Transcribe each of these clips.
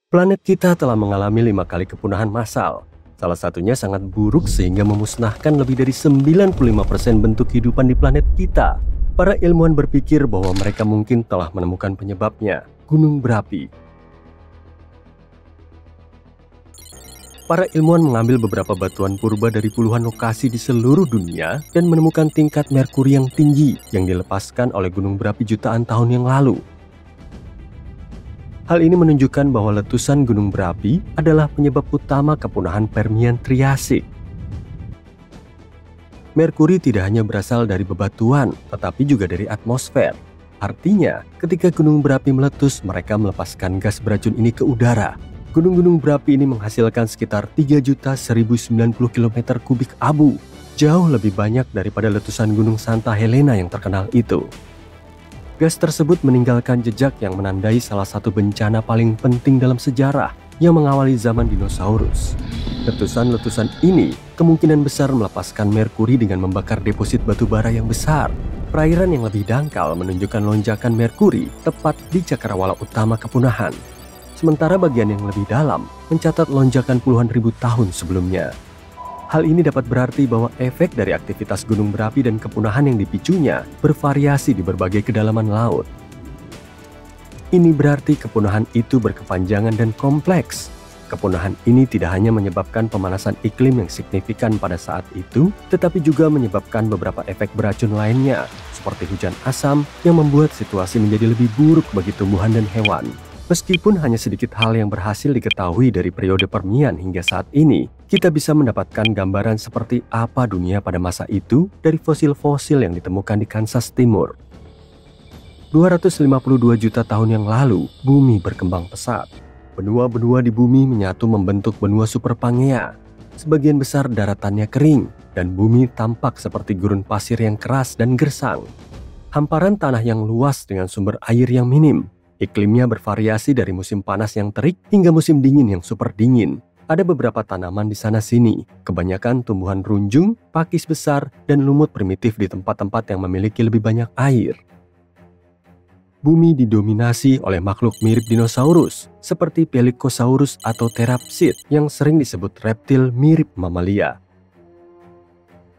Planet kita telah mengalami 5 kali kepunahan massal. Salah satunya sangat buruk sehingga memusnahkan lebih dari 95% bentuk kehidupan di planet kita. Para ilmuwan berpikir bahwa mereka mungkin telah menemukan penyebabnya, gunung berapi. Para ilmuwan mengambil beberapa batuan purba dari puluhan lokasi di seluruh dunia dan menemukan tingkat merkuri yang tinggi yang dilepaskan oleh gunung berapi jutaan tahun yang lalu. Hal ini menunjukkan bahwa letusan gunung berapi adalah penyebab utama kepunahan Permian Triasik. Merkuri tidak hanya berasal dari bebatuan, tetapi juga dari atmosfer. Artinya, ketika gunung berapi meletus, mereka melepaskan gas beracun ini ke udara. Gunung-gunung berapi ini menghasilkan sekitar 3.090 km kubik abu, jauh lebih banyak daripada letusan Gunung Santa Helena yang terkenal itu. Gas tersebut meninggalkan jejak yang menandai salah satu bencana paling penting dalam sejarah yang mengawali zaman dinosaurus. Letusan-letusan ini kemungkinan besar melepaskan merkuri dengan membakar deposit batu bara yang besar. Perairan yang lebih dangkal menunjukkan lonjakan merkuri tepat di cakrawala utama kepunahan. Sementara bagian yang lebih dalam mencatat lonjakan puluhan ribu tahun sebelumnya. Hal ini dapat berarti bahwa efek dari aktivitas gunung berapi dan kepunahan yang dipicunya bervariasi di berbagai kedalaman laut. Ini berarti kepunahan itu berkepanjangan dan kompleks. Kepunahan ini tidak hanya menyebabkan pemanasan iklim yang signifikan pada saat itu, tetapi juga menyebabkan beberapa efek beracun lainnya, seperti hujan asam yang membuat situasi menjadi lebih buruk bagi tumbuhan dan hewan. Meskipun hanya sedikit hal yang berhasil diketahui dari periode Permian hingga saat ini, kita bisa mendapatkan gambaran seperti apa dunia pada masa itu dari fosil-fosil yang ditemukan di Kansas Timur. 252 juta tahun yang lalu, bumi berkembang pesat. Benua-benua di bumi menyatu membentuk benua Super Pangea. Sebagian besar daratannya kering, dan bumi tampak seperti gurun pasir yang keras dan gersang. Hamparan tanah yang luas dengan sumber air yang minim. Iklimnya bervariasi dari musim panas yang terik hingga musim dingin yang super dingin. Ada beberapa tanaman di sana-sini, kebanyakan tumbuhan runjung, pakis besar, dan lumut primitif di tempat-tempat yang memiliki lebih banyak air. Bumi didominasi oleh makhluk mirip dinosaurus, seperti Pelycosaurus atau Therapsid yang sering disebut reptil mirip mamalia.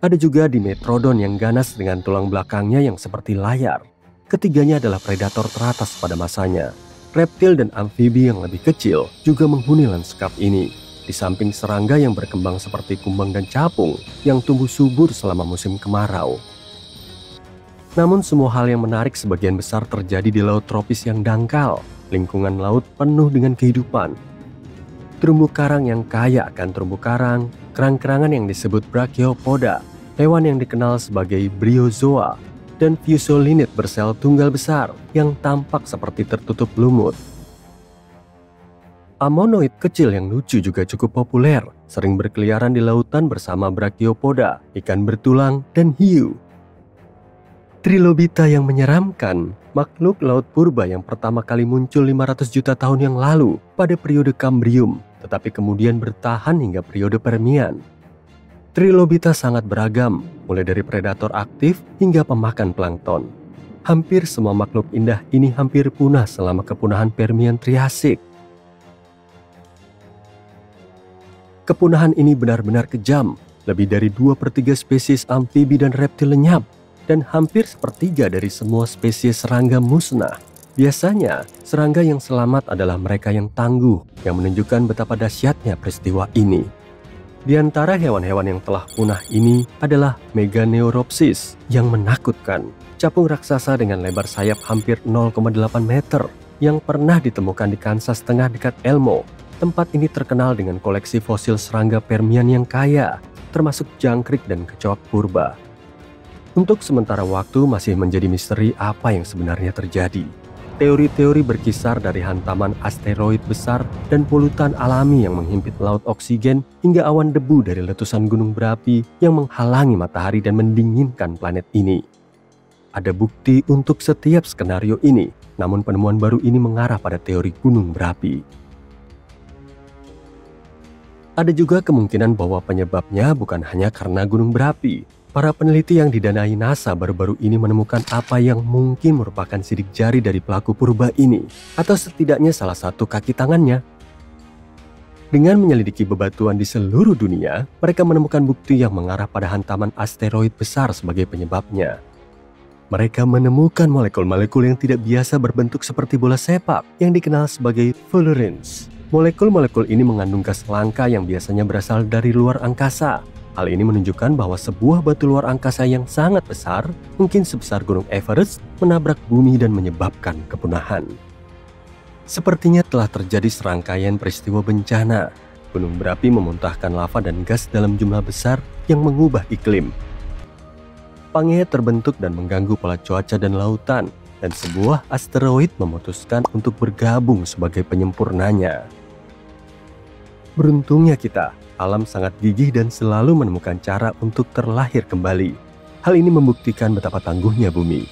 Ada juga Dimetrodon yang ganas dengan tulang belakangnya yang seperti layar. Ketiganya adalah predator teratas pada masanya. Reptil dan amfibi yang lebih kecil juga menghuni lanskap ini, di samping serangga yang berkembang seperti kumbang dan capung yang tumbuh subur selama musim kemarau. Namun semua hal yang menarik sebagian besar terjadi di laut tropis yang dangkal, lingkungan laut penuh dengan kehidupan. Terumbu karang yang kaya akan terumbu karang, kerang-kerangan yang disebut Brachiopoda, hewan yang dikenal sebagai Bryozoa, dan Fusolinid bersel tunggal besar yang tampak seperti tertutup lumut. Ammonoid kecil yang lucu juga cukup populer, sering berkeliaran di lautan bersama Brachiopoda, ikan bertulang, dan hiu. Trilobita yang menyeramkan, makhluk laut purba yang pertama kali muncul 500 juta tahun yang lalu pada periode Kambrium, tetapi kemudian bertahan hingga periode Permian. Trilobita sangat beragam, mulai dari predator aktif hingga pemakan plankton. Hampir semua makhluk indah ini hampir punah selama kepunahan Permian Triasik. Kepunahan ini benar-benar kejam, lebih dari 2/3 spesies amfibi dan reptil lenyap, dan hampir sepertiga dari semua spesies serangga musnah. Biasanya, serangga yang selamat adalah mereka yang tangguh, yang menunjukkan betapa dahsyatnya peristiwa ini. Di antara hewan-hewan yang telah punah ini adalah Meganeuropsis yang menakutkan, capung raksasa dengan lebar sayap hampir 0,8 meter yang pernah ditemukan di Kansas Tengah dekat Elmo. Tempat ini terkenal dengan koleksi fosil serangga Permian yang kaya, termasuk jangkrik dan kecoak purba. Untuk sementara waktu masih menjadi misteri apa yang sebenarnya terjadi. Teori-teori berkisar dari hantaman asteroid besar dan polutan alami yang menghimpit laut oksigen hingga awan debu dari letusan gunung berapi yang menghalangi matahari dan mendinginkan planet ini. Ada bukti untuk setiap skenario ini, namun penemuan baru ini mengarah pada teori gunung berapi. Ada juga kemungkinan bahwa penyebabnya bukan hanya karena gunung berapi. Para peneliti yang didanai NASA baru-baru ini menemukan apa yang mungkin merupakan sidik jari dari pelaku purba ini, atau setidaknya salah satu kaki tangannya. Dengan menyelidiki bebatuan di seluruh dunia, mereka menemukan bukti yang mengarah pada hantaman asteroid besar sebagai penyebabnya. Mereka menemukan molekul-molekul yang tidak biasa berbentuk seperti bola sepak yang dikenal sebagai fullerenes. Molekul-molekul ini mengandung gas langka yang biasanya berasal dari luar angkasa. Hal ini menunjukkan bahwa sebuah batu luar angkasa yang sangat besar, mungkin sebesar Gunung Everest, menabrak bumi dan menyebabkan kepunahan. Sepertinya telah terjadi serangkaian peristiwa bencana. Gunung berapi memuntahkan lava dan gas dalam jumlah besar yang mengubah iklim. Pangea terbentuk dan mengganggu pola cuaca dan lautan, dan sebuah asteroid memutuskan untuk bergabung sebagai penyempurnanya. Beruntungnya kita, alam sangat gigih dan selalu menemukan cara untuk terlahir kembali. Hal ini membuktikan betapa tangguhnya bumi.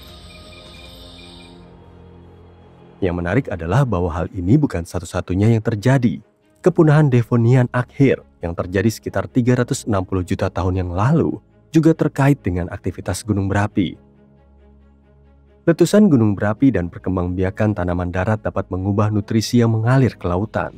Yang menarik adalah bahwa hal ini bukan satu-satunya yang terjadi. Kepunahan Devonian akhir yang terjadi sekitar 360 juta tahun yang lalu juga terkait dengan aktivitas gunung berapi. Letusan gunung berapi dan perkembangbiakan tanaman darat dapat mengubah nutrisi yang mengalir ke lautan.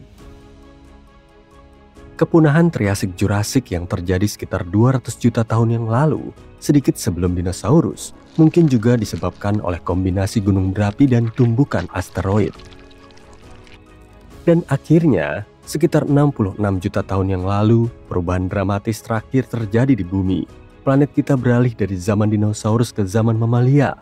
Kepunahan Triasik Jurasik yang terjadi sekitar 200 juta tahun yang lalu, sedikit sebelum dinosaurus, mungkin juga disebabkan oleh kombinasi gunung berapi dan tumbukan asteroid. Dan akhirnya, sekitar 66 juta tahun yang lalu, perubahan dramatis terakhir terjadi di bumi. Planet kita beralih dari zaman dinosaurus ke zaman mamalia.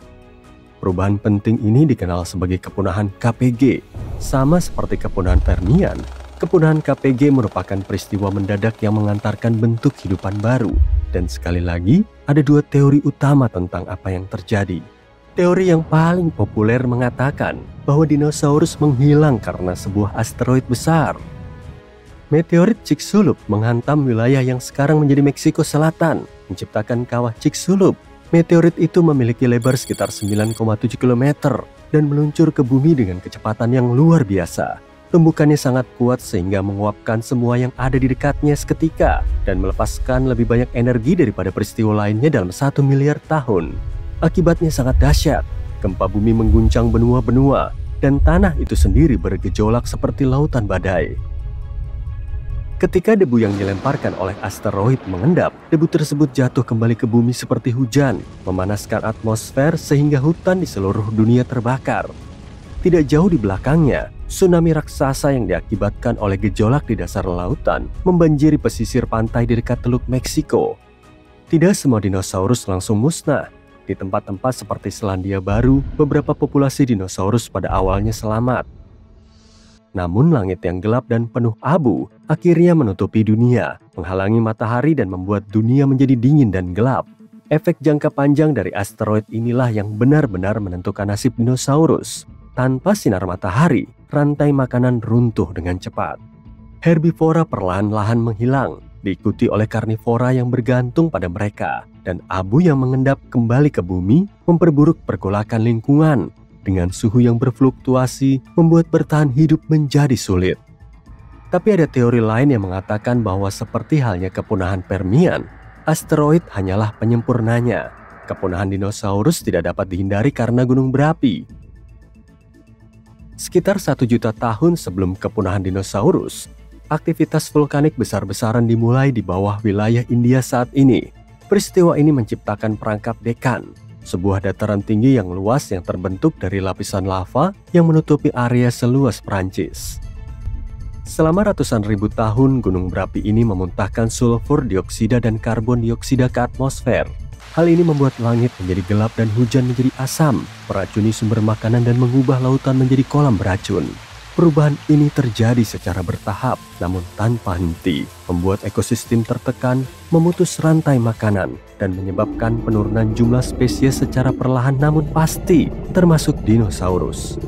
Perubahan penting ini dikenal sebagai kepunahan KPG. Sama seperti kepunahan Permian, kepunahan KPG merupakan peristiwa mendadak yang mengantarkan bentuk kehidupan baru. Dan sekali lagi, ada dua teori utama tentang apa yang terjadi. Teori yang paling populer mengatakan bahwa dinosaurus menghilang karena sebuah asteroid besar. Meteorit Chicxulub menghantam wilayah yang sekarang menjadi Meksiko Selatan, menciptakan kawah Chicxulub. Meteorit itu memiliki lebar sekitar 9,7 km dan meluncur ke bumi dengan kecepatan yang luar biasa. Tumbukannya sangat kuat sehingga menguapkan semua yang ada di dekatnya seketika dan melepaskan lebih banyak energi daripada peristiwa lainnya dalam 1 miliar tahun. Akibatnya sangat dahsyat, gempa bumi mengguncang benua-benua dan tanah itu sendiri bergejolak seperti lautan badai. Ketika debu yang dilemparkan oleh asteroid mengendap, debu tersebut jatuh kembali ke bumi seperti hujan, memanaskan atmosfer sehingga hutan di seluruh dunia terbakar. Tidak jauh di belakangnya, tsunami raksasa yang diakibatkan oleh gejolak di dasar lautan membanjiri pesisir pantai di dekat Teluk Meksiko. Tidak semua dinosaurus langsung musnah. Di tempat-tempat seperti Selandia Baru, beberapa populasi dinosaurus pada awalnya selamat. Namun langit yang gelap dan penuh abu akhirnya menutupi dunia, menghalangi matahari dan membuat dunia menjadi dingin dan gelap. Efek jangka panjang dari asteroid inilah yang benar-benar menentukan nasib dinosaurus. Tanpa sinar matahari, rantai makanan runtuh dengan cepat. Herbivora perlahan-lahan menghilang, diikuti oleh karnivora yang bergantung pada mereka, dan abu yang mengendap kembali ke bumi memperburuk pergolakan lingkungan. Dengan suhu yang berfluktuasi, membuat bertahan hidup menjadi sulit. Tapi ada teori lain yang mengatakan bahwa seperti halnya kepunahan Permian, asteroid hanyalah penyempurnanya. Kepunahan dinosaurus tidak dapat dihindari karena gunung berapi. Sekitar 1 juta tahun sebelum kepunahan dinosaurus, aktivitas vulkanik besar-besaran dimulai di bawah wilayah India saat ini. Peristiwa ini menciptakan perangkap Dekan, sebuah dataran tinggi yang luas yang terbentuk dari lapisan lava yang menutupi area seluas Prancis. Selama ratusan ribu tahun, gunung berapi ini memuntahkan sulfur dioksida dan karbon dioksida ke atmosfer. Hal ini membuat langit menjadi gelap dan hujan menjadi asam, meracuni sumber makanan dan mengubah lautan menjadi kolam beracun. Perubahan ini terjadi secara bertahap, namun tanpa henti, membuat ekosistem tertekan, memutus rantai makanan, dan menyebabkan penurunan jumlah spesies secara perlahan namun pasti, termasuk dinosaurus.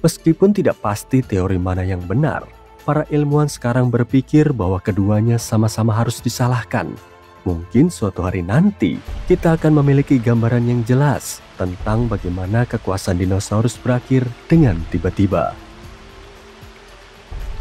Meskipun tidak pasti teori mana yang benar, para ilmuwan sekarang berpikir bahwa keduanya sama-sama harus disalahkan. Mungkin suatu hari nanti kita akan memiliki gambaran yang jelas tentang bagaimana kekuasaan dinosaurus berakhir dengan tiba-tiba.